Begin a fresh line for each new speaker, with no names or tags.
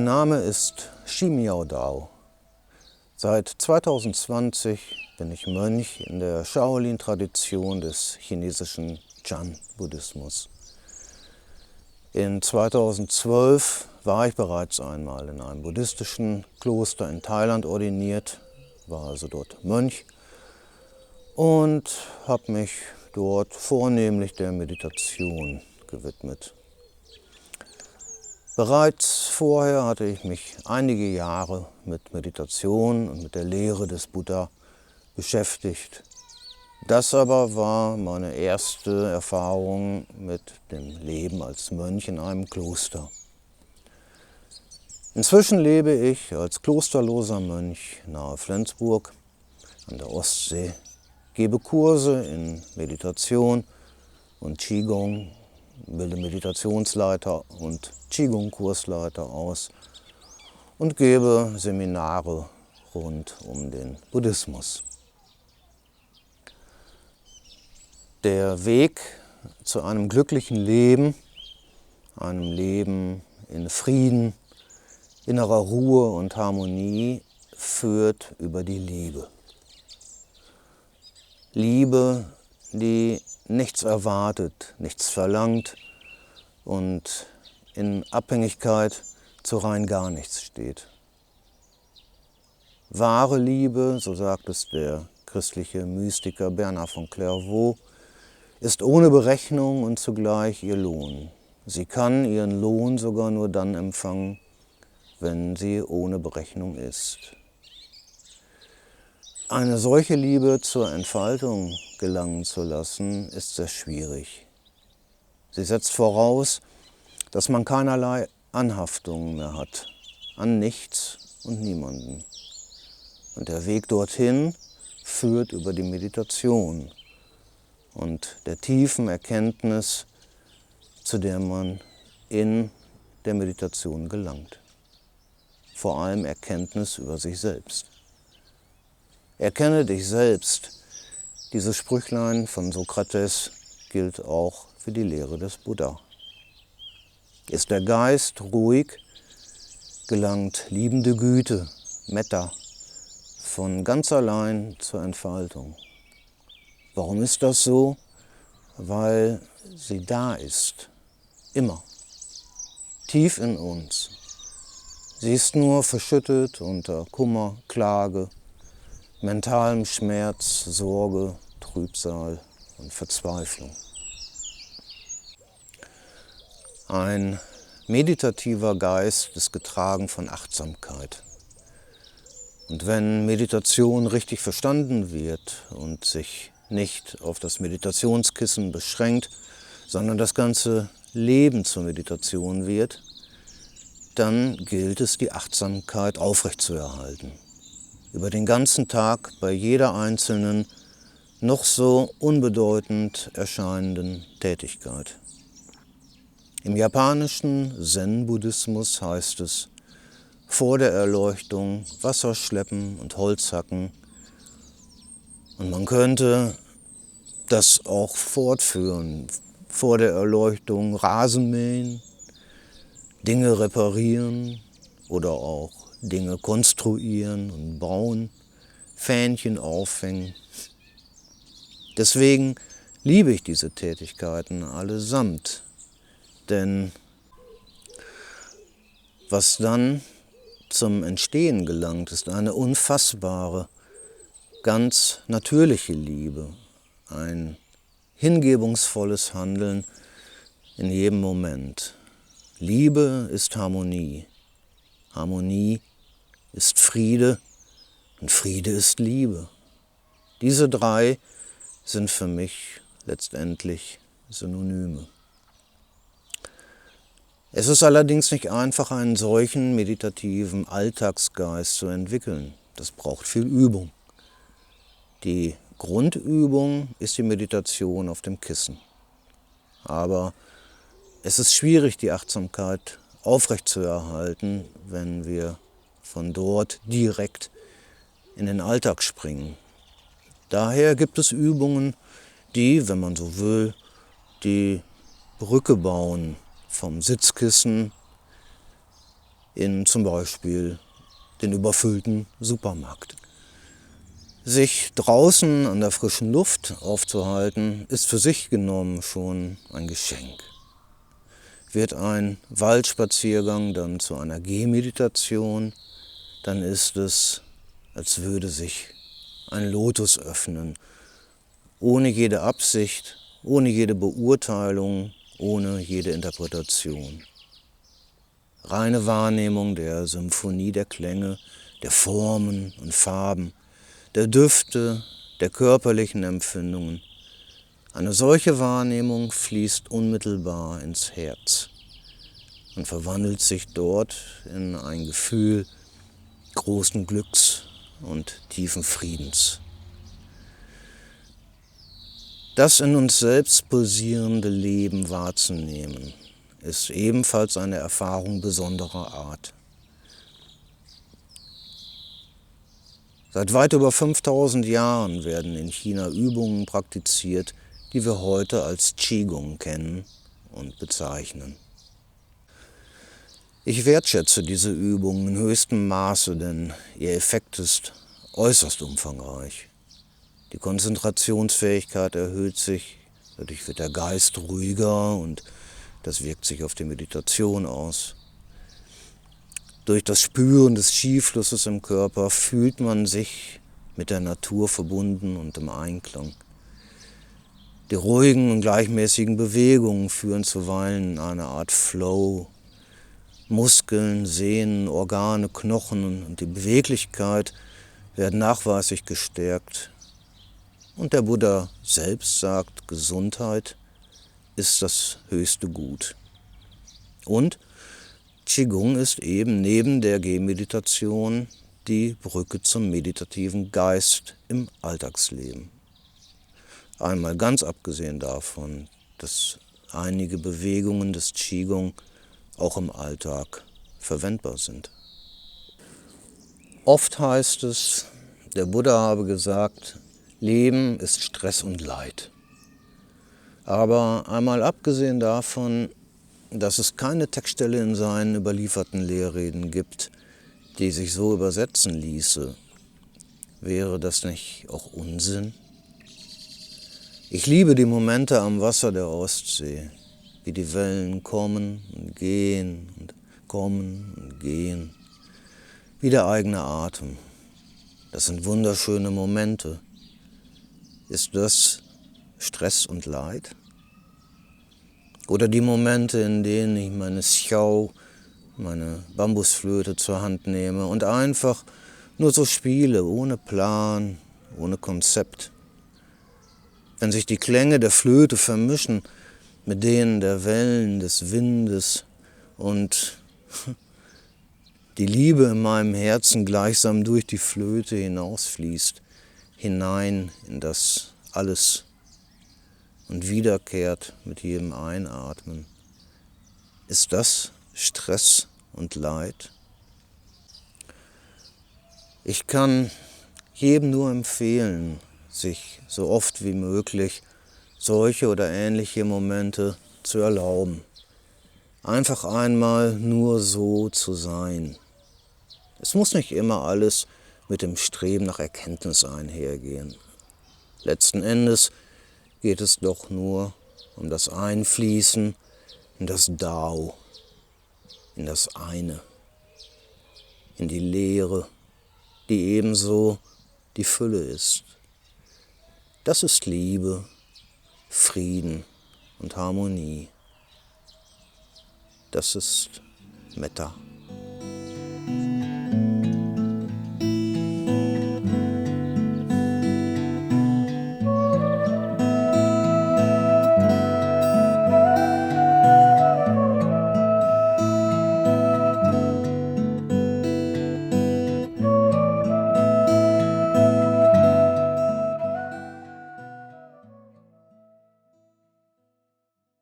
Mein Name ist Shi Miao Dao. Seit 2020 bin ich Mönch in der Shaolin-Tradition des chinesischen Chan-Buddhismus. In 2012 war ich bereits einmal in einem buddhistischen Kloster in Thailand ordiniert, war also dort Mönch und habe mich dort vornehmlich der Meditation gewidmet. Bereits vorher hatte ich mich einige Jahre mit Meditation und mit der Lehre des Buddha beschäftigt. Das aber war meine erste Erfahrung mit dem Leben als Mönch in einem Kloster. Inzwischen lebe ich als klosterloser Mönch nahe Flensburg an der Ostsee, gebe Kurse in Meditation und Qigong, bilde Meditationsleiter und Qigong-Kursleiter aus und gebe Seminare rund um den Buddhismus. Der Weg zu einem glücklichen Leben, einem Leben in Frieden, innerer Ruhe und Harmonie, führt über die Liebe. Liebe, die nichts erwartet, nichts verlangt und in Abhängigkeit zu rein gar nichts steht. Wahre Liebe, so sagt es der christliche Mystiker Bernhard von Clairvaux, ist ohne Berechnung und zugleich ihr Lohn. Sie kann ihren Lohn sogar nur dann empfangen, wenn sie ohne Berechnung ist. Eine solche Liebe zur Entfaltung gelangen zu lassen, ist sehr schwierig. Sie setzt voraus, dass man keinerlei Anhaftungen mehr hat an nichts und niemanden. Und der Weg dorthin führt über die Meditation und der tiefen Erkenntnis, zu der man in der Meditation gelangt. Vor allem Erkenntnis über sich selbst. Erkenne dich selbst. Dieses Sprüchlein von Sokrates gilt auch für die Lehre des Buddha. Ist der Geist ruhig, gelangt liebende Güte, Metta, von ganz allein zur Entfaltung. Warum ist das so? Weil sie da ist, immer, tief in uns. Sie ist nur verschüttet unter Kummer, Klage, mentalem Schmerz, Sorge, Trübsal und Verzweiflung. Ein meditativer Geist ist getragen von Achtsamkeit. Und wenn Meditation richtig verstanden wird und sich nicht auf das Meditationskissen beschränkt, sondern das ganze Leben zur Meditation wird, dann gilt es, die Achtsamkeit aufrechtzuerhalten. Über den ganzen Tag bei jeder einzelnen, noch so unbedeutend erscheinenden Tätigkeit. Im japanischen Zen-Buddhismus heißt es, vor der Erleuchtung Wasser schleppen und Holz hacken. Und man könnte das auch fortführen. Vor der Erleuchtung Rasen mähen, Dinge reparieren oder auch Dinge konstruieren und bauen, Fähnchen aufhängen. Deswegen liebe ich diese Tätigkeiten allesamt, denn was dann zum Entstehen gelangt, ist eine unfassbare, ganz natürliche Liebe, ein hingebungsvolles Handeln in jedem Moment. Liebe ist Harmonie, Harmonie ist Friede und Friede ist Liebe. Diese drei sind für mich letztendlich Synonyme. Es ist allerdings nicht einfach, einen solchen meditativen Alltagsgeist zu entwickeln. Das braucht viel Übung. Die Grundübung ist die Meditation auf dem Kissen. Aber es ist schwierig, die Achtsamkeit aufrechtzuerhalten, wenn wir von dort direkt in den Alltag springen. Daher gibt es Übungen, die, wenn man so will, die Brücke bauen vom Sitzkissen in zum Beispiel den überfüllten Supermarkt. Sich draußen an der frischen Luft aufzuhalten, ist für sich genommen schon ein Geschenk. Wird ein Waldspaziergang dann zu einer Gehmeditation, dann ist es, als würde sich ein Lotus öffnen, ohne jede Absicht, ohne jede Beurteilung, ohne jede Interpretation. Reine Wahrnehmung der Symphonie der Klänge, der Formen und Farben, der Düfte, der körperlichen Empfindungen. Eine solche Wahrnehmung fließt unmittelbar ins Herz und verwandelt sich dort in ein Gefühl großen Glücks und tiefen Friedens. Das in uns selbst pulsierende Leben wahrzunehmen, ist ebenfalls eine Erfahrung besonderer Art. Seit weit über 5000 Jahren werden in China Übungen praktiziert, die wir heute als Qigong kennen und bezeichnen. Ich wertschätze diese Übungen in höchstem Maße, denn ihr Effekt ist äußerst umfangreich. Die Konzentrationsfähigkeit erhöht sich, dadurch wird der Geist ruhiger und das wirkt sich auf die Meditation aus. Durch das Spüren des Qi-Flusses im Körper fühlt man sich mit der Natur verbunden und im Einklang. Die ruhigen und gleichmäßigen Bewegungen führen zuweilen in eine Art Flow. Muskeln, Sehnen, Organe, Knochen und die Beweglichkeit werden nachweislich gestärkt. Und der Buddha selbst sagt, Gesundheit ist das höchste Gut. Und Qigong ist eben neben der Gehmeditation die Brücke zum meditativen Geist im Alltagsleben. Einmal ganz abgesehen davon, dass einige Bewegungen des Qigong auch im Alltag verwendbar sind. Oft heißt es, der Buddha habe gesagt, Leben ist Stress und Leid. Aber einmal abgesehen davon, dass es keine Textstelle in seinen überlieferten Lehrreden gibt, die sich so übersetzen ließe, wäre das nicht auch Unsinn? Ich liebe die Momente am Wasser der Ostsee, wie die Wellen kommen und gehen und kommen und gehen, wie der eigene Atem. Das sind wunderschöne Momente. Ist das Stress und Leid? Oder die Momente, in denen ich meine Xiao, meine Bambusflöte zur Hand nehme und einfach nur so spiele, ohne Plan, ohne Konzept. Wenn sich die Klänge der Flöte vermischen mit denen der Wellen, des Windes und die Liebe in meinem Herzen gleichsam durch die Flöte hinausfließt, hinein in das Alles und wiederkehrt mit jedem Einatmen. Ist das Stress und Leid? Ich kann jedem nur empfehlen, sich so oft wie möglich solche oder ähnliche Momente zu erlauben. Einfach einmal nur so zu sein. Es muss nicht immer alles mit dem Streben nach Erkenntnis einhergehen. Letzten Endes geht es doch nur um das Einfließen in das Dao, in das Eine, in die Leere, die ebenso die Fülle ist. Das ist Liebe, Frieden und Harmonie. Das ist Metta.